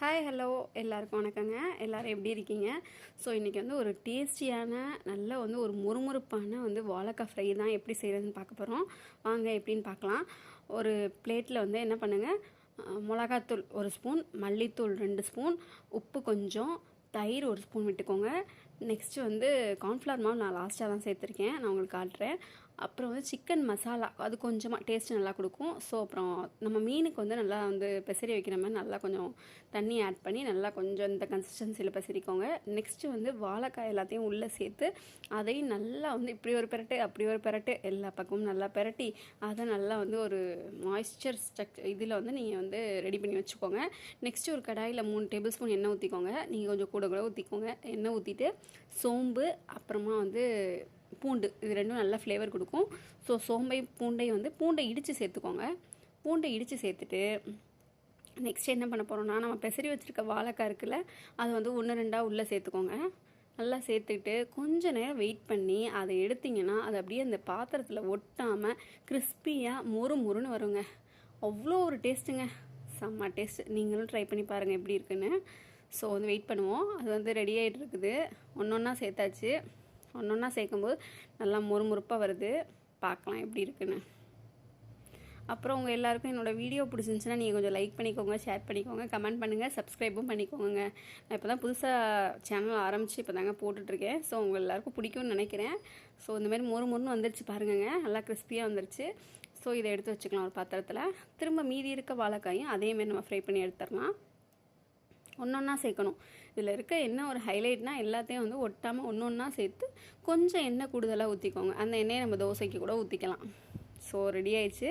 Hi hello எல்லாருக்கும் வணக்கங்க. எல்லோரும் எப்படி இருக்கீங்க? ஸோ இன்றைக்கி வந்து ஒரு டேஸ்டியான நல்ல வந்து ஒரு முறுமுறுப்பான வந்து வாழைக்காய் ஃப்ரை தான் எப்படி செய்கிறதுன்னு பார்க்க போகிறோம். வாங்க எப்படின்னு பார்க்கலாம். ஒரு பிளேட்டில் வந்து என்ன பண்ணுங்கள், மிளகாத்தூள் 1 ஸ்பூன், மல்லித்தூள் 2 ஸ்பூன், உப்பு கொஞ்சம், தயிர் 1 ஸ்பூன் விட்டுக்கோங்க. நெக்ஸ்ட்டு வந்து கார்ன்ஃப்ளவர் மாவு நான் லாஸ்ட்டாக தான் சேர்த்துருக்கேன், நான் உங்களுக்கு காட்டுறேன். அப்புறம் வந்து சிக்கன் மசாலா, அது கொஞ்சமாக டேஸ்ட்டு நல்லா கொடுக்கும். ஸோ அப்புறம் நம்ம மீனுக்கு வந்து நல்லா வந்து பெசரி வைக்கிற மாதிரி நல்லா கொஞ்சம் தண்ணி ஆட் பண்ணி நல்லா கொஞ்சம் இந்த கன்சிஸ்டன்சியில் பெசரிக்கோங்க. நெக்ஸ்ட்டு வந்து வாழைக்காய் எல்லாத்தையும் உள்ளே சேர்த்து அதையும் நல்லா வந்து இப்படி ஒரு பெரட்டு அப்படி ஒரு பெரட்டு எல்லா பக்கமும் நல்லா பெரட்டி அதை நல்லா வந்து ஒரு மாய்ஸ்சர் இதில் வந்து நீங்கள் வந்து ரெடி பண்ணி வச்சுக்கோங்க. நெக்ஸ்ட்டு ஒரு கடாயில் 3 டேபிள் ஸ்பூன் எண்ணெய் ஊற்றிக்கோங்க. நீங்கள் கொஞ்சம் கூட ஊற்றிக்கோங்க. எண்ணெய் ஊற்றிட்டு சோம்பு, அப்புறமா வந்து பூண்டு, இது ரெண்டும் நல்லா ஃப்ளேவர் கொடுக்கும். ஸோ பூண்டையும் வந்து பூண்டை இடித்து சேர்த்துக்கோங்க. பூண்டை இடித்து சேர்த்துட்டு நெக்ஸ்ட் என்ன பண்ண போகிறோம்னா, நம்ம பெசரி வச்சுருக்க வாழைக்காய் இருக்குல்ல, அதை வந்து 1 2 உள்ளே சேர்த்துக்கோங்க. நல்லா சேர்த்துக்கிட்டு கொஞ்சம் நேரம் வெயிட் பண்ணி அதை எடுத்திங்கன்னா அது அப்படியே அந்த பாத்திரத்தில் ஒட்டாமல் கிறிஸ்பியாக மொறுன்னு வருங்க. அவ்வளோ ஒரு டேஸ்ட்டுங்க, செம்ம டேஸ்ட்டு. நீங்களும் ட்ரை பண்ணி பாருங்கள் எப்படி இருக்குன்னு. ஸோ வந்து வெயிட் பண்ணுவோம். அது வந்து ரெடி ஆகிட்டு இருக்குது. ஒன்றா சேர்த்தாச்சு. ஒன்றா சேர்க்கும்போது நல்லா முறுமுறுப்பாக வருது. பார்க்கலாம் எப்படி இருக்குன்னு. அப்புறம் உங்கள் எல்லாருக்கும் என்னோடய வீடியோ பிடிச்சிருந்துச்சுன்னா நீங்கள் கொஞ்சம் லைக் பண்ணிக்கோங்க, ஷேர் பண்ணிக்கோங்க, கமெண்ட் பண்ணுங்கள், சப்ஸ்கிரைபும் பண்ணிக்கோங்க. நான் இப்போ தான் புதுசாக சேனல் ஆரம்பித்து இப்போ தாங்க போட்டுட்ருக்கேன். ஸோ உங்கள் எல்லாருக்கும் பிடிக்கும்னு நினைக்கிறேன். ஸோ இந்தமாதிரி மொறுன்னு வந்துருச்சு பாருங்கங்க, நல்லா கிறிஸ்பியாக வந்துருச்சு. ஸோ இதை எடுத்து வச்சுக்கலாம் ஒரு பாத்திரத்தில். திரும்ப மீதி இருக்க வாழைக்காயும் அதேமாரி நம்ம ஃப்ரை பண்ணி எடுத்துடலாம். ஒன்றா சேர்க்கணும். இதில் இருக்க என்ன ஒரு ஹைலைட்னால் எல்லாத்தையும் வந்து ஒட்டாமல் ஒன்றா சேர்த்து கொஞ்சம் எண்ணெய் கூடுதலாக ஊற்றிக்கோங்க. அந்த எண்ணெயை நம்ம தோசைக்கு கூட ஊற்றிக்கலாம். ஸோ ரெடி ஆயிடுச்சு.